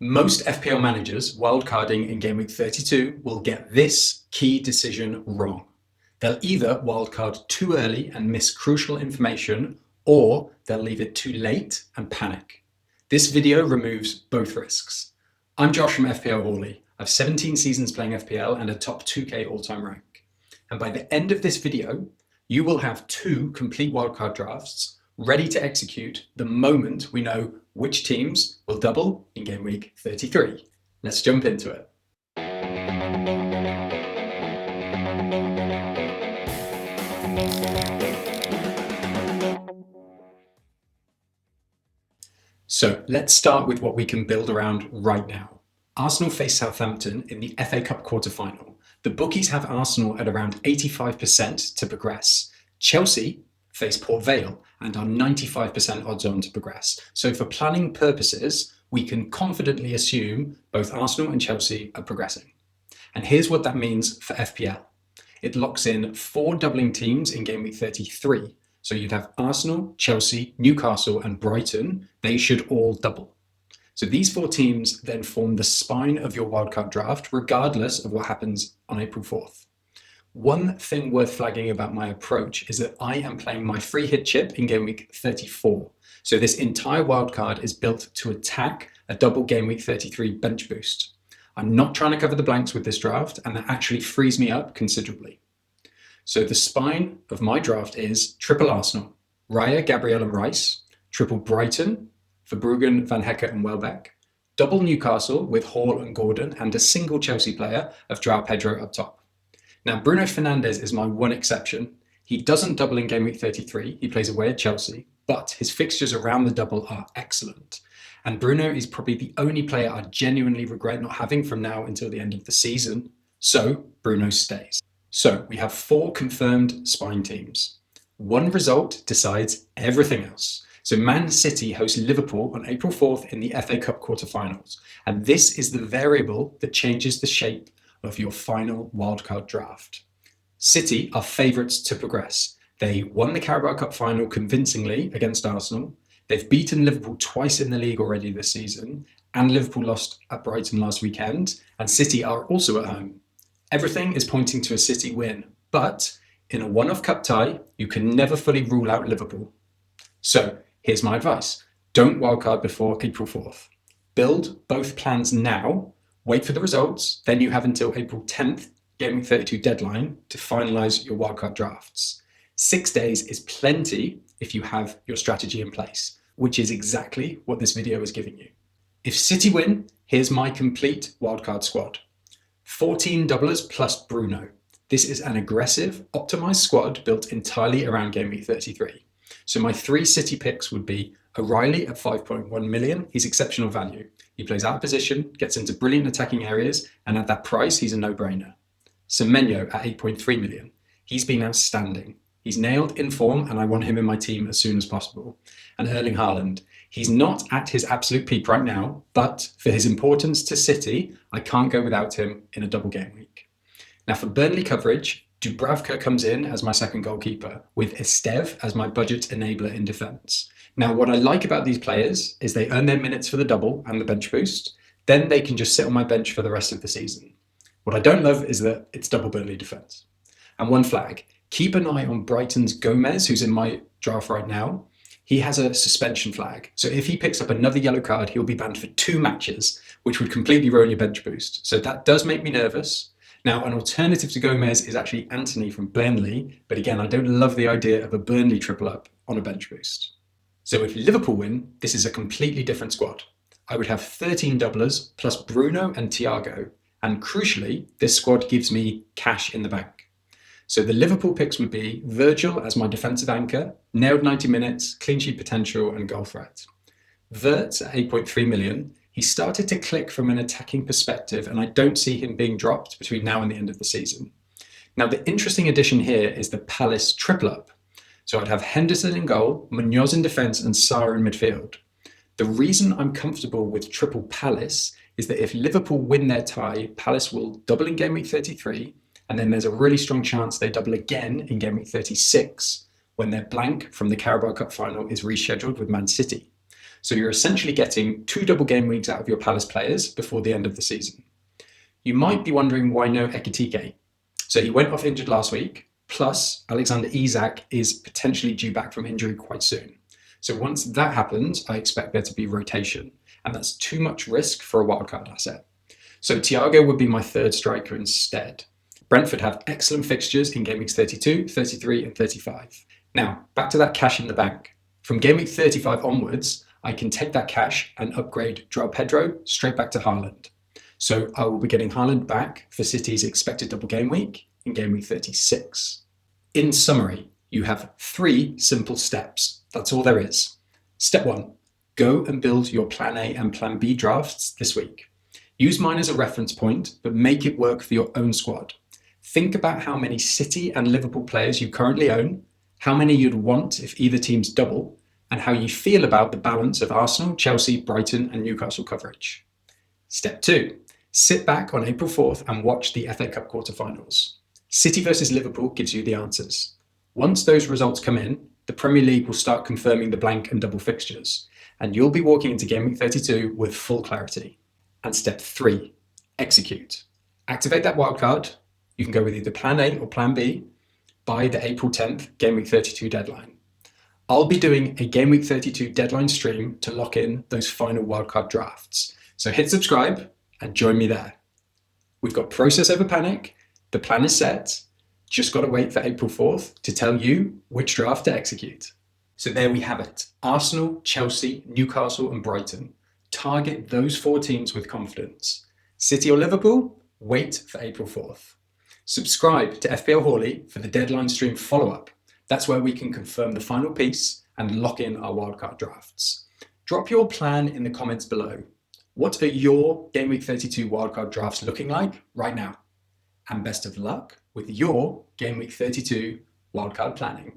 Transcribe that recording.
Most FPL managers wildcarding in Game Week 32 will get this key decision wrong. They'll either wildcard too early and miss crucial information, or they'll leave it too late and panic. This video removes both risks. I'm Josh from FPL Hawley. I've 17 seasons playing FPL and a top 2k all-time rank. And by the end of this video, you will have 2 complete wildcard drafts ready to execute the moment we know which teams will double in Game Week 33. Let's jump into it. So let's start with what we can build around right now. Arsenal face Southampton in the FA Cup quarter-final. The bookies have Arsenal at around 85% to progress. Chelsea face Port Vale and are 95% odds on to progress. So for planning purposes, we can confidently assume both Arsenal and Chelsea are progressing. And here's what that means for FPL. It locks in 4 doubling teams in Game Week 33. So you'd have Arsenal, Chelsea, Newcastle and Brighton. They should all double. So these 4 teams then form the spine of your wildcard draft, regardless of what happens on April 4th. One thing worth flagging about my approach is that I am playing my free hit chip in Game Week 34. So this entire wildcard is built to attack a double Game Week 33 bench boost. I'm not trying to cover the blanks with this draft, and that actually frees me up considerably. So the spine of my draft is triple Arsenal, Raya, Gabriel and Rice, triple Brighton, Verbruggen, Van Hecke and Welbeck, double Newcastle with Hall and Gordon, and a single Chelsea player of João Pedro up top. Now, Bruno Fernandes is my one exception. He doesn't double in Game Week 33. He plays away at Chelsea, but his fixtures around the double are excellent. And Bruno is probably the only player I genuinely regret not having from now until the end of the season. So Bruno stays. So we have 4 confirmed spine teams. One result decides everything else. So Man City host Liverpool on April 4th in the FA Cup quarterfinals. And this is the variable that changes the shape of your final wildcard draft. City are favourites to progress. They won the Carabao Cup final convincingly against Arsenal. They've beaten Liverpool twice in the league already this season, and Liverpool lost at Brighton last weekend, and City are also at home. Everything is pointing to a City win, but in a one-off cup tie, you can never fully rule out Liverpool. So here's my advice. Don't wildcard before April 4th. Build both plans now. Wait for the results, then you have until April 10th, Game Week 32 deadline, to finalise your wildcard drafts. 6 days is plenty if you have your strategy in place, which is exactly what this video is giving you. If City win, here's my complete wildcard squad. 14 doublers plus Bruno. This is an aggressive, optimised squad built entirely around Game Week 33. So my 3 City picks would be O'Reilly at 5.1 million. He's exceptional value. He plays out of position, gets into brilliant attacking areas, and at that price, he's a no-brainer. Semenyo at 8.3 million. He's been outstanding. He's nailed in form, and I want him in my team as soon as possible. And Erling Haaland. He's not at his absolute peak right now, but for his importance to City, I can't go without him in a double game week. Now for Burnley coverage, Dubravka comes in as my second goalkeeper, with Estev as my budget enabler in defence. Now, what I like about these players is they earn their minutes for the double and the bench boost. Then they can just sit on my bench for the rest of the season. What I don't love is that it's double Burnley defence. And one flag, keep an eye on Brighton's Gomez, who's in my draft right now. He has a suspension flag. So if he picks up another yellow card, he'll be banned for 2 matches, which would completely ruin your bench boost. So that does make me nervous. Now, an alternative to Gomez is actually Anthony from Burnley. But again, I don't love the idea of a Burnley triple up on a bench boost. So if Liverpool win, this is a completely different squad. I would have 13 doublers plus Bruno and Thiago. And crucially, this squad gives me cash in the bank. So the Liverpool picks would be Virgil as my defensive anchor, nailed 90 minutes, clean sheet potential and goal threat. Wirtz at 8.3 million. He started to click from an attacking perspective, and I don't see him being dropped between now and the end of the season. Now, the interesting addition here is the Palace triple up. So I'd have Henderson in goal, Munoz in defence and Sarr in midfield. The reason I'm comfortable with triple Palace is that if Liverpool win their tie, Palace will double in Game Week 33, and then there's a really strong chance they double again in Game Week 36 when their blank from the Carabao Cup final is rescheduled with Man City. So you're essentially getting 2 double game weeks out of your Palace players before the end of the season. You might be wondering why no Ekitike. So he went off injured last week, plus Alexander Isak is potentially due back from injury quite soon. So once that happens, I expect there to be rotation, and that's too much risk for a wildcard asset. So Thiago would be my third striker instead. Brentford have excellent fixtures in game weeks 32, 33 and 35. Now, back to that cash in the bank. From game week 35 onwards, I can take that cash and upgrade Joao Pedro straight back to Haaland. So I will be getting Haaland back for City's expected double game week in game week 36. In summary, you have 3 simple steps. That's all there is. Step 1, go and build your plan A and plan B drafts this week. Use mine as a reference point, but make it work for your own squad. Think about how many City and Liverpool players you currently own, how many you'd want if either team's double, and how you feel about the balance of Arsenal, Chelsea, Brighton and Newcastle coverage. Step 2, sit back on April 4th and watch the FA Cup quarterfinals. City versus Liverpool gives you the answers. Once those results come in, the Premier League will start confirming the blank and double fixtures, and you'll be walking into Game Week 32 with full clarity. And step 3, execute. Activate that wildcard. You can go with either plan A or plan B by the April 10th Game Week 32 deadline. I'll be doing a Game Week 32 deadline stream to lock in those final wildcard drafts. So hit subscribe and join me there. We've got process over panic. The plan is set. Just got to wait for April 4th to tell you which draft to execute. So there we have it. Arsenal, Chelsea, Newcastle and Brighton. Target those 4 teams with confidence. City or Liverpool? Wait for April 4th. Subscribe to FPL Hawley for the deadline stream follow-up. That's where we can confirm the final piece and lock in our wildcard drafts. Drop your plan in the comments below. What are your Game Week 32 wildcard drafts looking like right now? And best of luck with your Game Week 32 wildcard planning.